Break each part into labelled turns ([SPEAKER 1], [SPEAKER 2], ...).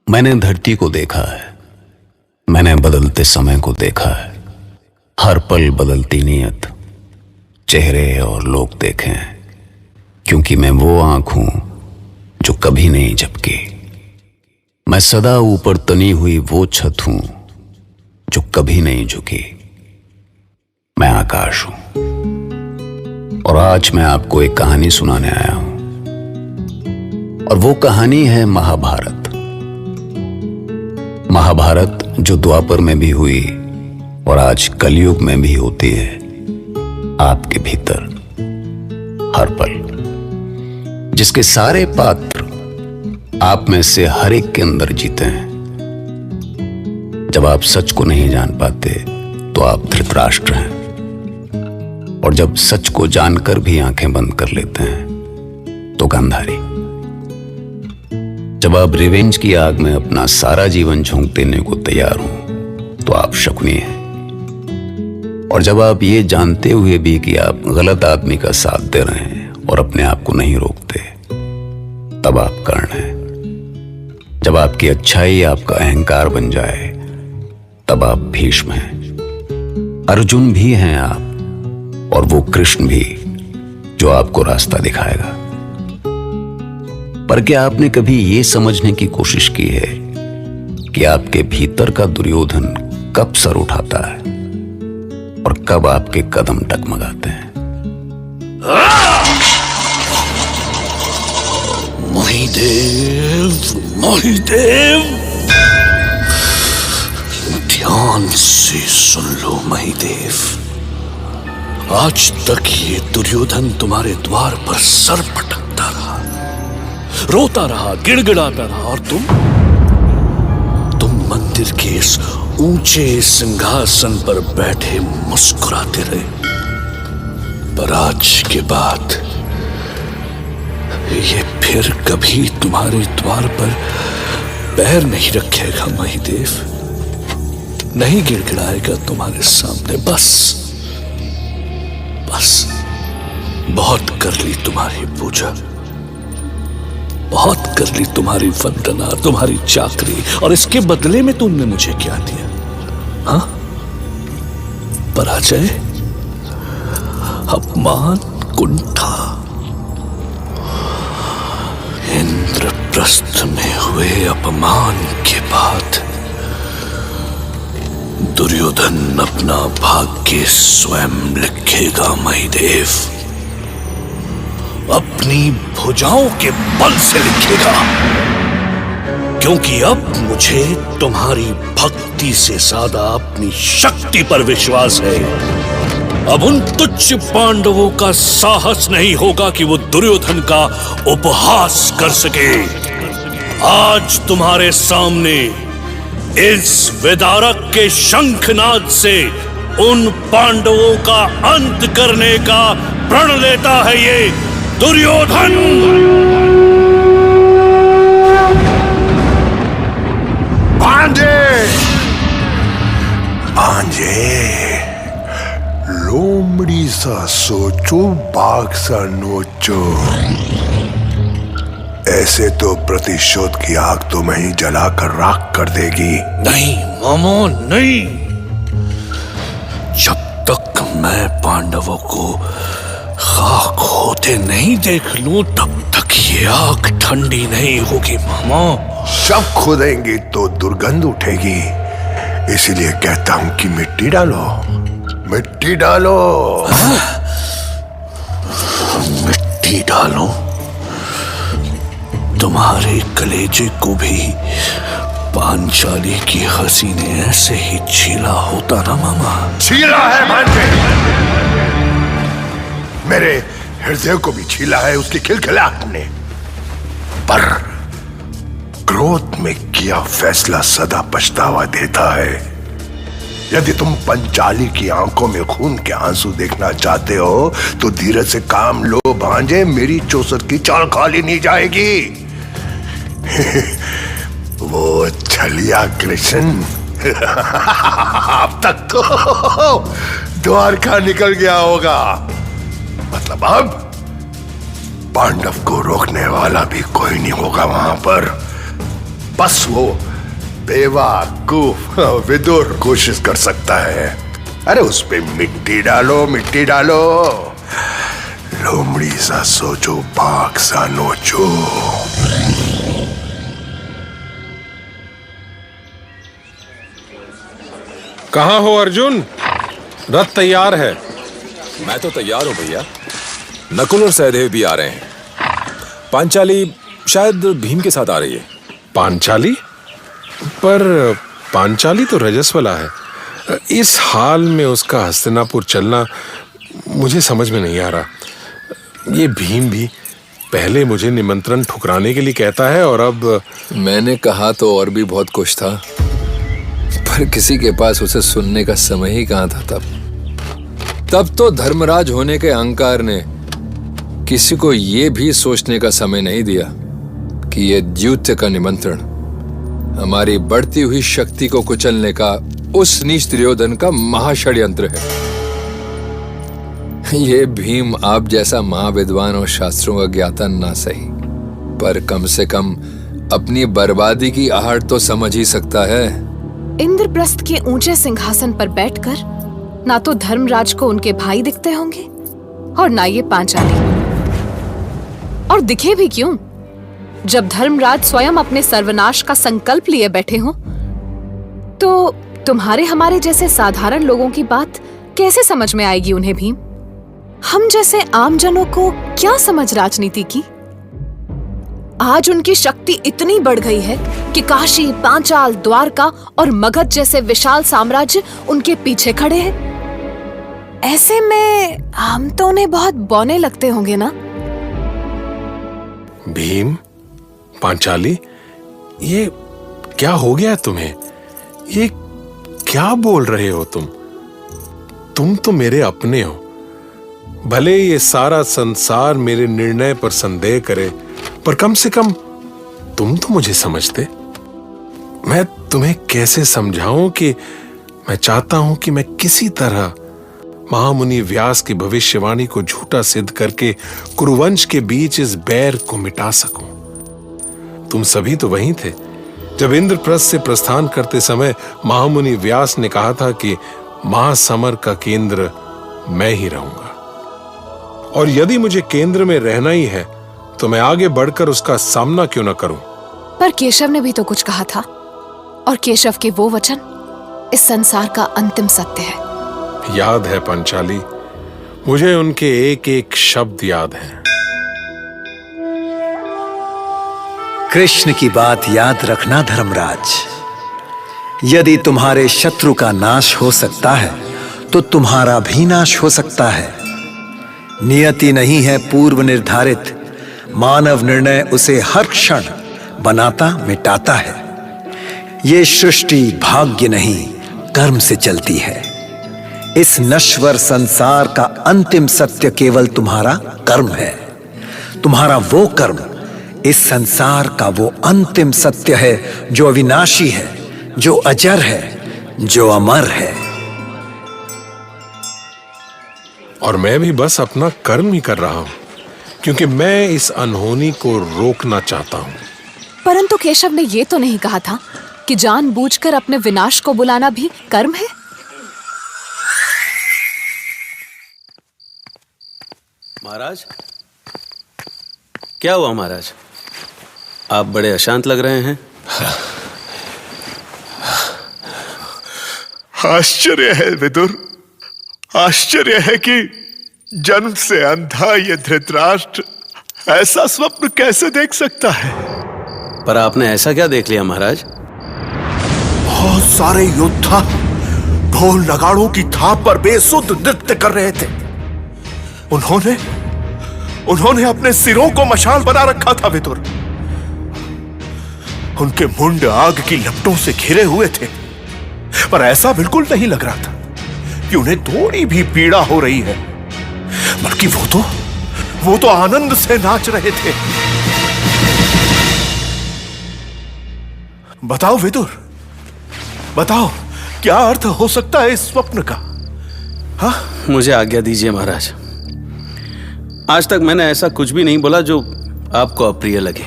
[SPEAKER 1] मैंने धरती को देखा है, मैंने बदलते समय को देखा है। हर पल बदलती नीयत, चेहरे और लोग देखे हैं। क्योंकि मैं वो आंख हूं जो कभी नहीं झपकी। मैं सदा ऊपर तनी हुई वो छत हूं जो कभी नहीं झुकी। मैं आकाश हूं और आज मैं आपको एक कहानी सुनाने आया हूं। और वो कहानी है महाभारत। महाभारत जो द्वापर में भी हुई और आज कलयुग में भी होती है, आपके भीतर हर पल। जिसके सारे पात्र आप में से हर एक के अंदर जीते हैं। जब आप सच को नहीं जान पाते तो आप धृतराष्ट्र हैं, और जब सच को जानकर भी आंखें बंद कर लेते हैं तो गांधारी। जब आप रिवेंज की आग में अपना सारा जीवन झोंक देने को तैयार हो तो आप शकुनी हैं। और जब आप ये जानते हुए भी कि आप गलत आदमी का साथ दे रहे हैं और अपने आप को नहीं रोकते, तब आप कर्ण हैं। जब आपकी अच्छाई आपका अहंकार बन जाए, तब आप भीष्म हैं। अर्जुन भी हैं आप, और वो कृष्ण भी जो आपको रास्ता दिखाएगा। पर क्या आपने कभी ये समझने की कोशिश की है कि आपके भीतर का दुर्योधन कब सर उठाता है और कब आपके कदम टकमगाते हैं?
[SPEAKER 2] महिदेव, महिदेव, ध्यान से सुन लो महिदेव। आज तक ये दुर्योधन तुम्हारे द्वार पर सर पटकता रहा, रोता रहा, गिड़गिड़ाता रहा, और तुम मंदिर के इस ऊंचे सिंहासन पर बैठे मुस्कुराते रहे। पर आज के बाद ये फिर कभी तुम्हारे द्वार पर पैर नहीं रखेगा महिदेव, नहीं गिड़गिड़ाएगा तुम्हारे सामने। बस बहुत कर ली तुम्हारी पूजा, बहुत कर ली तुम्हारी वंदना, तुम्हारी चाकरी, और इसके बदले में तुमने मुझे क्या दिया? हाँ, पराजय, अपमान, कुंठा। इंद्रप्रस्थ में हुए अपमान के बाद दुर्योधन अपना भाग्य स्वयं लिखेगा महिदेव। अपनी भुजाओं के बल से लिखेगा। क्योंकि अब मुझे तुम्हारी भक्ति से ज्यादा अपनी शक्ति पर विश्वास है। अब उन तुच्छ पांडवों का साहस नहीं होगा कि वो दुर्योधन का उपहास कर सके। आज तुम्हारे सामने इस विदारक के शंखनाद से उन पांडवों का अंत करने का प्रण लेता है ये दुर्योधन।
[SPEAKER 3] भांजे, लोमड़ी सा सोचो, बाघ सा नोचो। ऐसे तो प्रतिशोध की आग तुम्हें ही जलाकर राख कर देगी।
[SPEAKER 2] नहीं मामो, नहीं। जब तक मैं पांडवों को खाक होते नहीं देख लूं, तब तक ये आग ठंडी नहीं होगी मामा।
[SPEAKER 3] शव खोदेंगी तो दुर्गंध उठेगी। इसीलिए कहता हूं कि मिट्टी डालो, मिट्टी डालो।
[SPEAKER 2] मिट्टी डालो? तुम्हारे कलेजे को भी पांचाली की हंसी ने ऐसे ही छीला होता ना मामा।
[SPEAKER 3] छीला है भांजे, मेरे हृदय को भी छीला है उसकी खिलखिलाहट ने। पर क्रोध में किया फैसला सदा पछतावा देता है। यदि तुम पंचाली की आंखों में खून के आंसू देखना चाहते हो तो धीरज से काम लो भांजे, मेरी चौसर की चाल खाली नहीं जाएगी। वो छलिया कृष्ण अब तक तो द्वारका निकल गया होगा। मतलब अब पांडव को रोकने वाला भी कोई नहीं होगा वहां पर। बस वो बेवकूफ विदुर कोशिश कर सकता है। अरे उस पे मिट्टी डालो, मिट्टी डालो। लोमड़ी सा सोचो, बाघ सा नोचो।
[SPEAKER 4] कहाँ हो अर्जुन? रथ तैयार है।
[SPEAKER 5] मैं तो तैयार हूं भैया। नकुल और सहदेव भी आ रहे हैं। पांचाली शायद भीम के साथ आ रही है।
[SPEAKER 4] पांचाली? पर पांचाली तो रजस्वला है। इस हाल में उसका हस्तिनापुर चलना मुझे समझ में नहीं आ रहा। ये भीम भी पहले मुझे निमंत्रण ठुकराने के लिए कहता है और अब।
[SPEAKER 5] मैंने कहा तो और भी बहुत कुछ था, पर किसी के पास उसे सुनने का समय ही कहां था। तब तो धर्मराज होने के अहंकार ने किसी को यह भी सोचने का समय नहीं दिया कि यह द्यूत्य का निमंत्रण हमारी बढ़ती हुई शक्ति को कुचलने का उस नीच दुर्योधन का महाषड्यंत्र है। ये भीम आप जैसा महाविद्वान और शास्त्रों का ज्ञाता ना सही, पर कम से कम अपनी बर्बादी की आहट तो समझ ही सकता है।
[SPEAKER 6] इंद्रप्रस्थ के ऊंचे सिंहासन पर बैठकर ना तो धर्मराज को उनके भाई दिखते होंगे और ना ये पांचाली। और दिखे भी क्यों, जब धर्मराज स्वयं अपने सर्वनाश का संकल्प लिए बैठे हों, तो तुम्हारे हमारे जैसे साधारण लोगों की बात कैसे समझ में आएगी उन्हें भीम? हम जैसे आम जनों को क्या समझ राजनीति की? आज उनकी शक्ति इतनी बढ़ गई है कि काशी, पांचाल, द्वारका और मगध जैसे विशाल साम्राज्य उनके पीछे खड़े हैं। ऐसे में हम तो उन्हें बहुत बौने लगते होंगे ना?
[SPEAKER 4] भीम, पांचाली, ये क्या हो गया तुम्हें? ये क्या बोल रहे हो तुम? तुम तो मेरे अपने हो। भले ये सारा संसार मेरे निर्णय पर संदेह करे, पर कम से कम तुम तो मुझे समझते। मैं तुम्हें कैसे समझाऊं कि मैं चाहता हूं कि मैं किसी तरह महामुनि व्यास की भविष्यवाणी को झूठा सिद्ध करके कुरुवंश के बीच इस बैर को मिटा सकूं। तुम सभी तो वहीं थे जब इंद्रप्रस्थ से प्रस्थान करते समय महामुनि व्यास ने कहा था कि महासमर का केंद्र मैं ही रहूंगा, और यदि मुझे केंद्र में रहना ही है तो मैं आगे बढ़कर उसका सामना क्यों न करूं।
[SPEAKER 6] पर केशव ने भी तो कुछ कहा था, और केशव के वो वचन इस संसार का अंतिम सत्य है।
[SPEAKER 4] याद है पांचाली, मुझे उनके एक एक शब्द याद हैं।
[SPEAKER 7] कृष्ण की बात याद रखना धर्मराज, यदि तुम्हारे शत्रु का नाश हो सकता है तो तुम्हारा भी नाश हो सकता है। नियति नहीं है पूर्व निर्धारित, मानव निर्णय उसे हर क्षण बनाता मिटाता है। ये सृष्टि भाग्य नहीं कर्म से चलती है। इस नश्वर संसार का अंतिम सत्य केवल तुम्हारा कर्म है। तुम्हारा वो कर्म इस संसार का वो अंतिम सत्य है जो अविनाशी है, जो अजर है, जो अमर है।
[SPEAKER 4] और मैं भी बस अपना कर्म ही कर रहा हूं, क्योंकि मैं इस अनहोनी को रोकना चाहता हूं।
[SPEAKER 6] परंतु केशव ने ये तो नहीं कहा था कि जानबूझकर अपने विनाश को बुलाना भी कर्म है?
[SPEAKER 8] महाराज, क्या हुआ महाराज? आप बड़े अशांत लग रहे हैं।
[SPEAKER 3] आश्चर्य है विदुर, आश्चर्य है कि जन्म से अंधा ये धृतराष्ट्र ऐसा स्वप्न कैसे देख सकता है।
[SPEAKER 8] पर आपने ऐसा क्या देख लिया महाराज?
[SPEAKER 3] बहुत सारे योद्धा ढोल नगाड़ों की थाप पर बेसुध नृत्य कर रहे थे। उन्होंने अपने सिरों को मशाल बना रखा था विदुर। उनके मुंड आग की लपटों से घिरे हुए थे, पर ऐसा बिल्कुल नहीं लग रहा था कि उन्हें थोड़ी भी पीड़ा हो रही है, बल्कि वो तो आनंद से नाच रहे थे। बताओ विदुर, बताओ क्या अर्थ हो सकता है इस स्वप्न का? हाँ?
[SPEAKER 8] मुझे आज्ञा दीजिए महाराज। आज तक मैंने ऐसा कुछ भी नहीं बोला जो आपको अप्रिय लगे।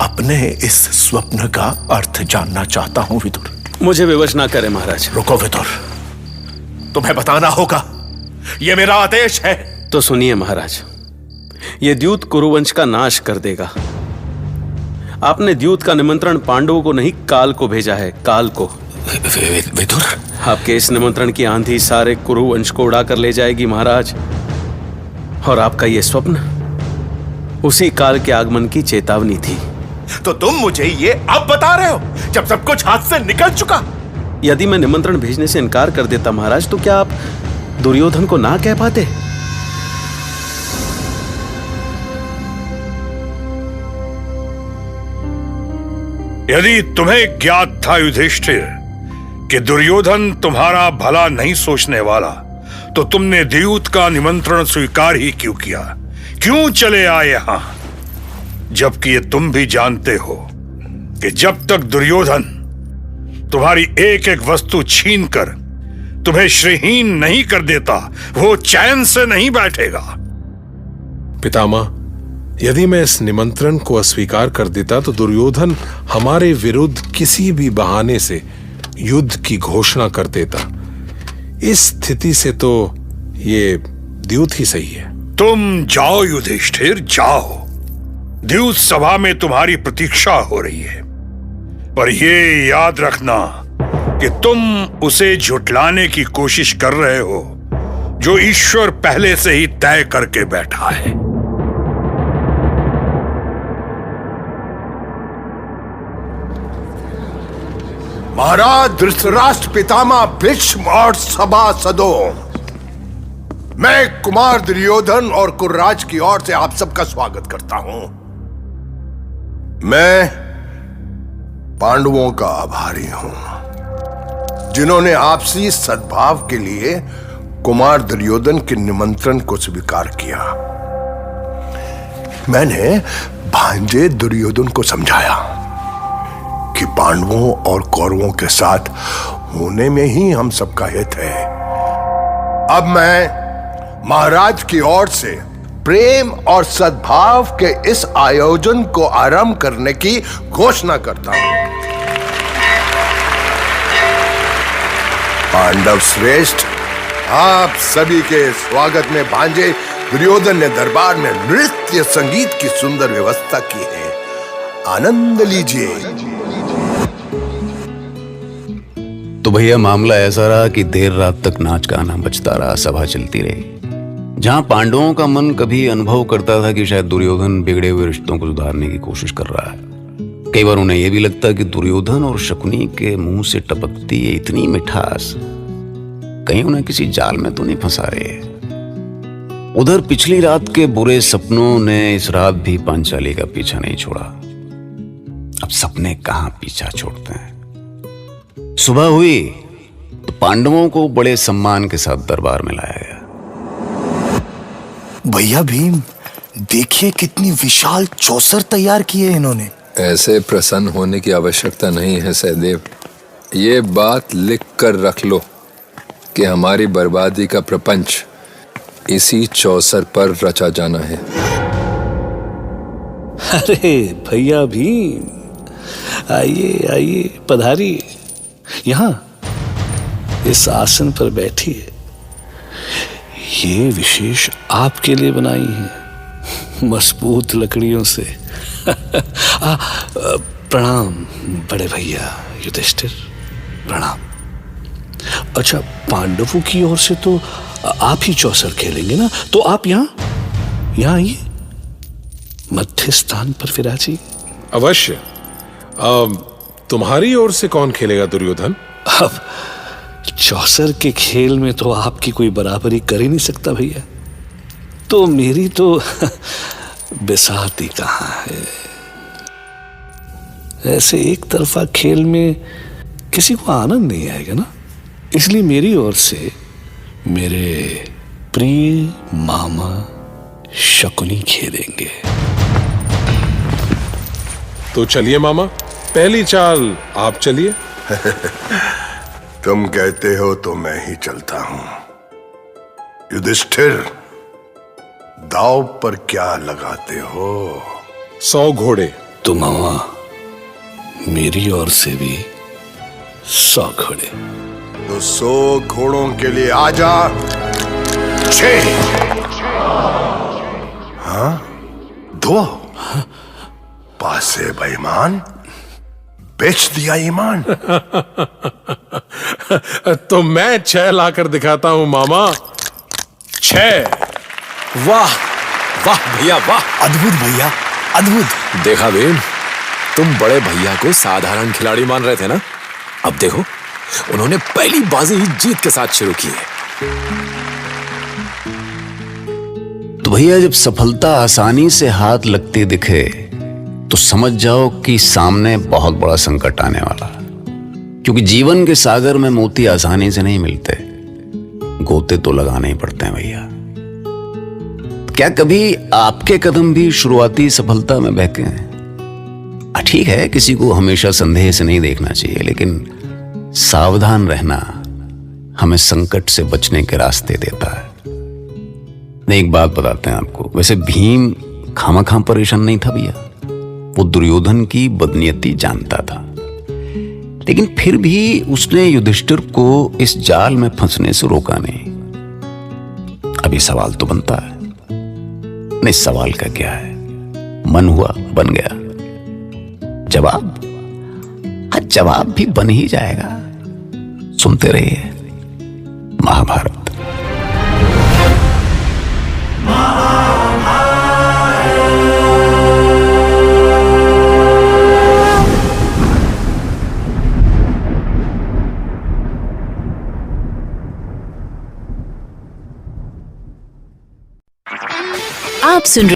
[SPEAKER 3] अपने इस स्वप्न का अर्थ जानना चाहता हूं विदुर।
[SPEAKER 8] मुझे विवश ना करें महाराज।
[SPEAKER 3] रुको विदुर, तुम्हें बताना होगा, यह मेरा आदेश है।
[SPEAKER 8] तो सुनिए महाराज, यह द्यूत कुरुवंश का नाश कर देगा। आपने द्यूत का निमंत्रण पांडवों को नहीं, काल को भेजा है, काल को।
[SPEAKER 3] विदुर,
[SPEAKER 8] आपके इस निमंत्रण की आंधी सारे कुरुवंश को उड़ा कर ले जाएगी महाराज। और आपका यह स्वप्न उसी काल के आगमन की चेतावनी थी।
[SPEAKER 3] तो तुम मुझे ये अब बता रहे हो जब सब कुछ हाथ से निकल चुका?
[SPEAKER 8] यदि मैं निमंत्रण भेजने से इनकार कर देता महाराज, तो क्या आप दुर्योधन को ना कह पाते?
[SPEAKER 9] यदि तुम्हें ज्ञात था युधिष्ठिर कि दुर्योधन तुम्हारा भला नहीं सोचने वाला, तो तुमने द्यूत का निमंत्रण स्वीकार ही क्यों किया? क्यों चले आए यहां? जबकि ये तुम भी जानते हो कि जब तक दुर्योधन तुम्हारी एक एक वस्तु छीन कर तुम्हें श्रीहीन नहीं कर देता, वो चैन से नहीं बैठेगा।
[SPEAKER 4] पितामह, यदि मैं इस निमंत्रण को अस्वीकार कर देता तो दुर्योधन हमारे विरुद्ध किसी भी बहाने से युद्ध की घोषणा कर देता। इस स्थिति से तो ये द्यूत ही सही है।
[SPEAKER 9] तुम जाओ युधिष्ठिर, जाओ। द्यूत सभा में तुम्हारी प्रतीक्षा हो रही है, पर ये याद रखना कि तुम उसे झुठलाने की कोशिश कर रहे हो जो ईश्वर पहले से ही तय करके बैठा है।
[SPEAKER 3] महाराज धृतराष्ट्र, पितामह भीष्म और सभासदों, मैं कुमार दुर्योधन और कुर्राज की ओर से आप सबका स्वागत करता हूं। मैं पांडवों का आभारी हूं जिन्होंने आपसी सद्भाव के लिए कुमार दुर्योधन के निमंत्रण को स्वीकार किया। मैंने भांजे दुर्योधन को समझाया कि पांडवों और कौरवों के साथ होने में ही हम सबका हित है। अब मैं महाराज की ओर से प्रेम और सद्भाव के इस आयोजन को आरंभ करने की घोषणा करता हूं। पांडव श्रेष्ठ, आप सभी के स्वागत में भांजे दुर्योधन ने दरबार में नृत्य संगीत की सुंदर व्यवस्था की है। आनंद लीजिए।
[SPEAKER 1] तो भैया मामला ऐसा रहा कि देर रात तक नाच गाना बजता रहा, सभा चलती रही। जहां पांडवों का मन कभी अनुभव करता था कि शायद दुर्योधन बिगड़े हुए रिश्तों को सुधारने की कोशिश कर रहा है, कई बार उन्हें यह भी लगता कि दुर्योधन और शकुनी के मुंह से टपकती है इतनी मिठास, कहीं उन्हें किसी जाल में तो नहीं फंसा रहे। उधर पिछली रात के बुरे सपनों ने इस रात भी पांचाली का पीछा नहीं छोड़ा। अब सपने कहां पीछा छोड़ते हैं। सुबह हुई तो पांडवों को बड़े सम्मान के साथ दरबार में लाया गया।
[SPEAKER 10] भैया भीम, देखिए कितनी विशाल चौसर तैयार की है इन्होंने।
[SPEAKER 5] ऐसे प्रसन्न होने की आवश्यकता नहीं है सहदेव। ये बात लिख कर रख लो कि हमारी बर्बादी का प्रपंच इसी चौसर पर रचा जाना है।
[SPEAKER 2] अरे भैया भीम, आइए आइए, पधारिए। यहां इस आसन पर बैठिए। ये विशेष आपके लिए बनाई है, मजबूत लकड़ियों से। प्रणाम बड़े भैया युधिष्ठिर, प्रणाम। अच्छा, पांडवों की ओर से तो आप ही चौसर खेलेंगे ना, तो आप यहाँ आइए, मध्य स्थान पर विराजिए।
[SPEAKER 4] अवश्य। तुम्हारी ओर से कौन खेलेगा दुर्योधन?
[SPEAKER 2] अब चौसर के खेल में तो आपकी कोई बराबरी कर ही नहीं सकता भैया, तो मेरी तो बिसाती कहां है। ऐसे एक तरफा खेल में किसी को आनंद नहीं आएगा ना, इसलिए मेरी ओर से मेरे प्रिय मामा शकुनी खेलेंगे।
[SPEAKER 4] तो चलिए मामा, पहली चाल आप चलिए।
[SPEAKER 3] तुम कहते हो तो मैं ही चलता हूं। युधिष्ठिर, दांव पर क्या लगाते हो?
[SPEAKER 4] 100 घोड़े
[SPEAKER 2] तो मामा मेरी ओर से भी 100 घोड़े।
[SPEAKER 3] तो 100 घोड़ों के लिए आजा 6। हाँ 2 पासे बेईमान, बेच दिया ईमान।
[SPEAKER 4] तो मैं 6 लाकर दिखाता हूं मामा। 6।
[SPEAKER 10] वाह वाह भैया वाह, अद्भुत भैया अद्भुत।
[SPEAKER 5] देखा बेन, तुम बड़े भैया को साधारण खिलाड़ी मान रहे थे ना, अब देखो उन्होंने पहली बाजी ही जीत के साथ शुरू की है।
[SPEAKER 1] तो भैया जब सफलता आसानी से हाथ लगती दिखे तो समझ जाओ कि सामने बहुत बड़ा संकट आने वाला। क्योंकि जीवन के सागर में मोती आसानी से नहीं मिलते, गोते तो लगाने ही पड़ते हैं भैया। क्या कभी आपके कदम भी शुरुआती सफलता में बहके हैं? ठीक है, किसी को हमेशा संदेह से नहीं देखना चाहिए, लेकिन सावधान रहना हमें संकट से बचने के रास्ते देता है। एक बात बताते हैं आपको, वैसे भीम खामखा परेशान नहीं था भैया, वो दुर्योधन की बदनीयती जानता था, लेकिन फिर भी उसने युधिष्ठिर को इस जाल में फंसने से रोका नहीं। अभी सवाल तो बनता है, नहीं सवाल का क्या है, मन हुआ बन गया, जवाब जवाब भी बन ही जाएगा। सुनते रहिए महाभारत।
[SPEAKER 11] आप सुन